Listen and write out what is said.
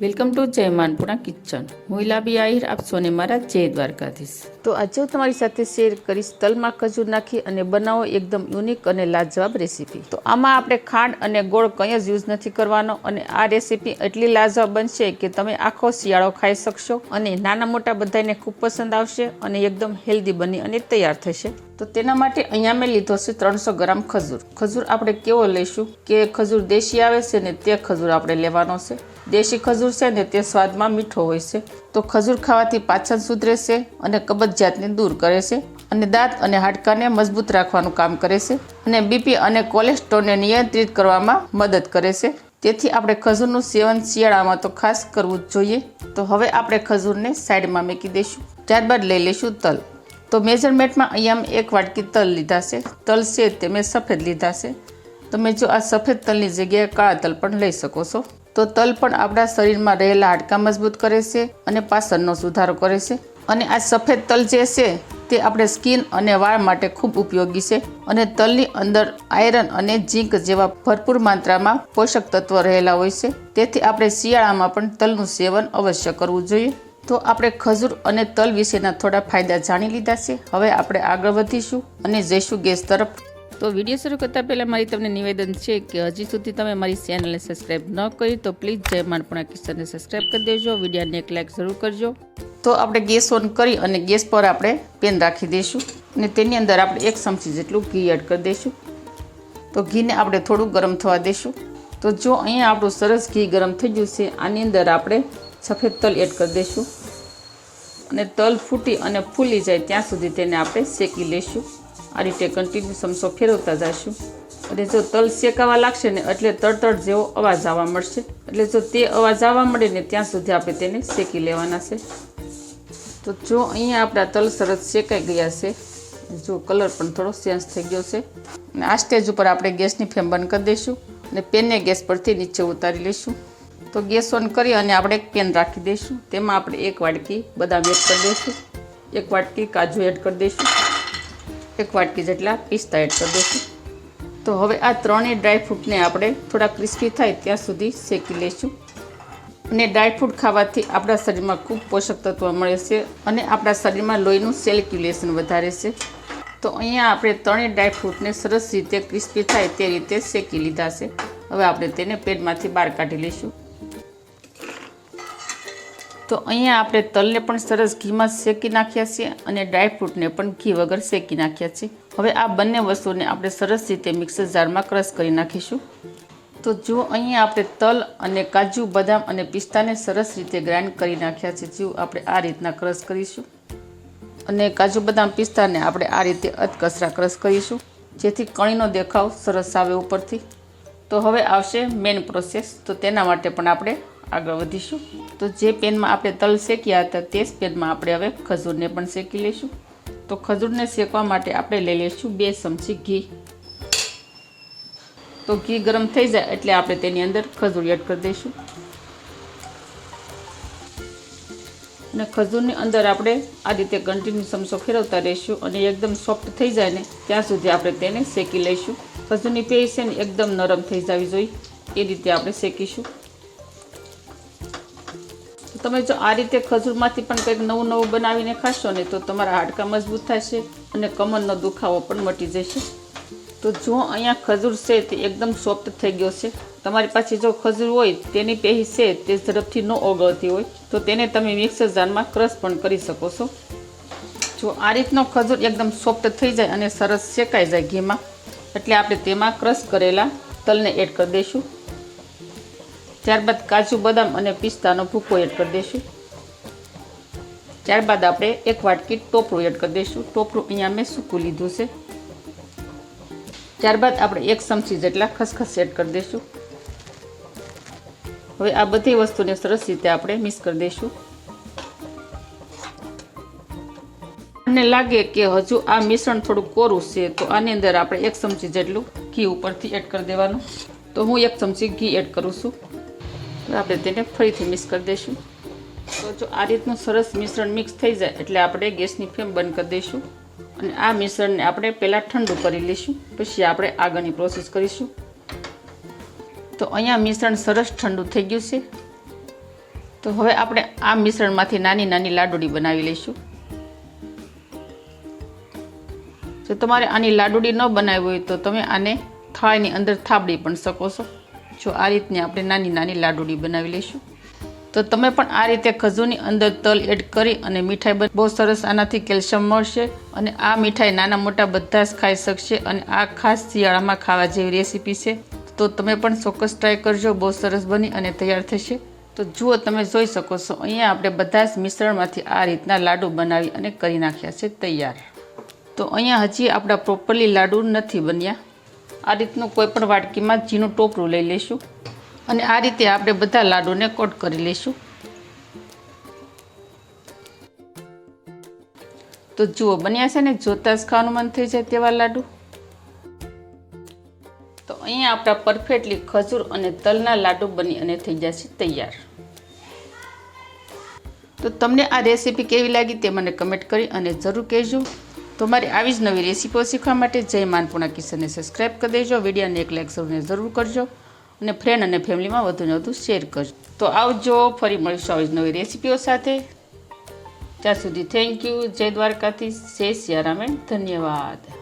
Welcome to જય Manpura kitchen. હું ઇલાબી આહિર, આપ સોને મારા જય દ્વારકાધીશ. તો આજે હું તમારી સાથે શેર કરીશ તલમાં ખજૂર નાખી અને બનાવો એકદમ યુનિક અને લાજવાબ રેસીપી. તો આમાં આપણે ખાંડ અને ગોળ કંઈ જ યુઝ નથી કરવાનો અને આ રેસીપી એટલી લાજવાબ બનશે કે તમે આખો શિયાળો ખાઈ શકશો અને નાના મોટા બધાને ખૂબ પસંદ આવશે અને એકદમ હેલ્ધી બની અને તૈયાર થશે. તો તેના માટે અહીંયા મેં લીધો છે 300 ગ્રામ ખજૂર. ખજૂર આપણે કેવો લઈશું કે ખજૂર દેશી આવે છે ને તે ખજૂર આપણે લેવાનો છે. દેશી ખજૂર છે ને તે સ્વાદમાં મીઠો હોય છે. તો ખજૂર ખાવાથી પાચન સુધરે છે અને કબજિયાતને દૂર કરે છે અને દાંત અને હાડકાને મજબૂત રાખવાનું કામ કરે છે અને બીપી અને કોલેસ્ટ્રોલને નિયંત્રિત કરવામાં મદદ કરે છે. તેથી આપણે ખજૂરનું સેવન શિયાળામાં તો ખાસ કરવું જ જોઈએ. તો હવે આપણે ખજૂરને સાઈડમાં મૂકી દઈશું. ત્યારબાદ લઈ લઈશું તલ. તો મેજરમેન્ટમાં અહીંયા મેં 1 વાટકી તલ લીધા છે. તલ છે તે મેં સફેદ લીધા છે. તમે જો આ સફેદ તલની જગ્યાએ કાળા તલ પણ લઈ શકો છો. તો તલ પણ આપણા શરીરમાં રહેલા હાડકાં મજબૂત કરે છે અને પાચનનો સુધારો કરે છે. અને આ સફેદ તલ જે છે તે આપણે સ્કિન અને વાળ માટે ખૂબ ઉપયોગી છે અને તલની અંદર આયરન અને ઝીંક જેવા ભરપૂર માત્રામાં પોષક તત્વો રહેલા હોય છે. તેથી આપણે શિયાળામાં પણ તલનું સેવન અવશ્ય કરવું જોઈએ. તો આપણે ખજૂર અને તલ વિશેના થોડા ફાયદા જાણી લીધા છે. હવે આપણે આગળ વધીશું અને જઈશું ગેસ તરફ. તો વિડીયો શરૂ કરતાં પહેલાં મારી તમને નિવેદન છે કે હજી સુધી તમે મારી ચેનલને સબસ્ક્રાઈબ ન કરી તો પ્લીઝ જય માનપુરા કિચનને સબસ્ક્રાઈબ કરી દેજો. વિડીયોને એક લાઈક જરૂર કરજો. તો આપણે ગેસ ઓન કરી અને ગેસ પર આપણે પેન રાખી દઈશું અને તેની અંદર આપણે 1 ચમચી જેટલું ઘી એડ કરી દઈશું. તો ઘીને આપણે થોડું ગરમ થવા દઈશું. તો જો અહીંયા આપણું સરસ ઘી ગરમ થઈ ગયું છે, આની અંદર આપણે સફેદ તલ એડ કરી દઈશું અને તલ ફૂટી અને ફૂલી જાય ત્યાં સુધી તેને આપણે શેકી લઈશું. આ રીતે કન્ટિન્યુ ચમચો ફેરવતા જઈશું અને જો તલ શેકાવા લાગશે ને એટલે તડતડ જેવો અવાજ આવવા મળશે. એટલે જો તે અવાજ આવવા મળે ને ત્યાં સુધી આપણે તેને શેકી લેવાના છે. તો જો અહીંયા આપણા તલ સરસ શેકાઈ ગયા છે. જો કલર પણ થોડો ચેન્જ થઈ ગયો છે અને આ સ્ટેજ ઉપર આપણે ગેસની ફ્લેમ બંધ કરી દઈશું અને પેનને ગેસ પરથી નીચે ઉતારી લઈશું. તો ગેસ ઓન કરી અને આપણે એક પેન રાખી દઈશું. તેમાં આપણે 1 વાટકી બદામ એડ કરી દઈશું, 1 વાટકી કાજુ એડ કરી દઈશું, 1 વાટકી જેટલા પિસ્તા એડ કરી દઈશું. તો હવે આ ત્રણેય ડ્રાયફ્રૂટને આપણે થોડા ક્રિસ્પી થાય ત્યાં સુધી શેકી લઈશું. અને ડ્રાયફ્રૂટ ખાવાથી આપણા શરીરમાં ખૂબ પોષક તત્વો મળે છે અને આપણા શરીરમાં લોહીનું સર્ક્યુલેશન વધારે છે. તો અહીંયા આપણે ત્રણેય ડ્રાયફ્રૂટને સરસ રીતે ક્રિસ્પી થાય તે રીતે શેકી લીધા છે. હવે આપણે તેને પેનમાંથી બહાર કાઢી લઈશું. તો અહીંયા આપણે તલને પણ સરસ ઘીમાં શેકી નાખ્યા છે અને ડ્રાયફ્રૂટને પણ ઘી વગર શેકી નાખ્યા છે. હવે આ બંને વસ્તુને આપણે સરસ રીતે મિક્સર જારમાં ક્રશ કરી નાખીશું. તો જો અહીંયા આપણે તલ અને કાજુ, બદામ અને પિસ્તાને સરસ રીતે ગ્રાઇન્ડ કરી નાખ્યા છે. જો આપણે આ રીતના ક્રશ કરીશું અને કાજુ, બદામ, પિસ્તાને આપણે આ રીતે અધકચરા ક્રશ કરીશું જેથી કણીનો દેખાવ સરસ આવે ઉપરથી. તો હવે આવશે મેઇન પ્રોસેસ. તો તેના માટે પણ આપણે આગળ વધીશું. તો જે પેનમાં આપણે તલ શેક્યા હતા તે જ પેનમાં આપણે હવે ખજૂરને પણ શેકી લઈશું. તો ખજૂરને શેકવા માટે આપણે લઈ લઈશું 2 ચમચી ઘી. તો ઘી ગરમ થઈ જાય એટલે આપણે તેની અંદર ખજૂર એડ કરી દઈશું અને ખજૂરની અંદર આપણે આ રીતે કન્ટિન્યુ ચમચો ફેરવતા રહીશું અને એકદમ સોફ્ટ થઈ જાય ને ત્યાં સુધી આપણે તેને શેકી લઈશું. ખજૂરની પેસ્ટ છે ને એકદમ નરમ થઈ જવી જોઈએ એ રીતે આપણે શેકીશું. તમે જો આ રીતે ખજૂરમાંથી પણ કંઈક નવું નવું બનાવીને ખાશો ને તો તમારા હાડકાં મજબૂત થશે અને કમરનો દુખાવો પણ મટી જશે. તો જો અહીંયા ખજૂર છે તે એકદમ સોફ્ટ થઈ ગયો છે. તમારી પાસે જો ખજૂર હોય તેની પેહી છે તે ઝડપથી ન ઓગળતી હોય તો તેને તમે મિક્સર જારમાં ક્રશ પણ કરી શકો છો. જો આ રીતનો ખજૂર એકદમ સોફ્ટ થઈ જાય અને સરસ શેકાઈ જાય ઘીમાં એટલે આપણે તેમાં ક્રશ કરેલા તલને એડ કરી દઈશું. ત્યારબાદ કાજુ, બદામ અને પિસ્તાનો ભૂકો એડ કરી દઈશું. ત્યારબાદ આપણે 1 વાટકી ટોપરું એડ કરી દઈશું. ટોપરું અહીંયા મેં સૂકું લીધું છે. ત્યારબાદ આપણે 1 ચમચી જેટલા ખસખસ એડ કરી દઈશું. હવે આ બધી વસ્તુને સરસ રીતે આપણે મિક્સ કરી દઈશું. મને લાગે કે હજુ આ મિશ્રણ થોડું કોરું છે તો આની અંદર આપણે 1 ચમચી જેટલું ઘી ઉપરથી એડ કરી દેવાનું. તો હું 1 ચમચી ઘી એડ કરું છું. આપણે તેને ફરીથી મિક્સ કરી દઈશું. તો જો આ રીતનું સરસ મિશ્રણ મિક્સ થઈ જાય એટલે આપણે ગેસની ફ્લેમ બંધ કરી દઈશું અને આ મિશ્રણને આપણે પહેલાં ઠંડુ કરી લઈશું, પછી આપણે આગળની પ્રોસેસ કરીશું. તો અહીંયા મિશ્રણ સરસ ઠંડુ થઈ ગયું છે તો હવે આપણે આ મિશ્રણમાંથી નાની નાની લાડુડી બનાવી લઈશું. જો તમારે આની લાડુડી ન બનાવી હોય તો તમે આને થાળીની અંદર થાબડી પણ શકો છો. જો આ રીતની આપણે નાની નાની લાડુડી બનાવી લઈશું. તો તમે પણ આ રીતે ખજૂરની અંદર તલ એડ કરી અને મીઠાઈ બહુ સરસ આનાથી કેલ્શિયમ મળશે અને આ મીઠાઈ નાના મોટા બધા જ ખાઈ શકશે અને આ ખાસ શિયાળામાં ખાવા જેવી રેસીપી છે. તો તમે પણ ચોક્કસ ટ્રાય કરજો. બહુ સરસ બની અને તૈયાર થશે. તો જુઓ, તમે જોઈ શકો છો અહીંયા આપણે બધા જ મિશ્રણમાંથી આ રીતના લાડુ બનાવી અને કરી નાખ્યા છે તૈયાર. તો અહીંયા હજી આપણા પ્રોપરલી લાડુ નથી બન્યા. આ રીતનું કોઈ પણ વાટકીમાં ઝીણું ટોપરું લઈ લઈશું અને આ રીતે આપણે બધા લાડુને કોટ કરી લઈશું. તો જુઓ, બન્યા છે ને, જોતા જ ખાવાનું મન થઈ જાય તેવા લાડુ. તો અહીંયા આપણા પરફેક્ટલી ખજૂર અને તલના લાડુ બની અને થઈ જશે તૈયાર. તો તમને આ રેસીપી કેવી લાગી તે મને કમેન્ટ કરી અને જરૂર કહેજો. તો મારી આવી જ નવી રેસીપીઓ શીખવા માટે જય માનપૂર્ણા કિચનને સબસ્ક્રાઈબ કરી દેજો. વિડીયોને એક લાઈક જરૂર કરજો અને ફ્રેન્ડ અને ફેમિલીમાં વધુને વધુ શેર કરજો. તો આવજો, ફરી મળીશું આવી જ નવી રેસીપીઓ સાથે. ત્યાં સુધી થેન્ક યુ. જય દ્વારકાધીશ, જય સિયારામ, ધન્યવાદ.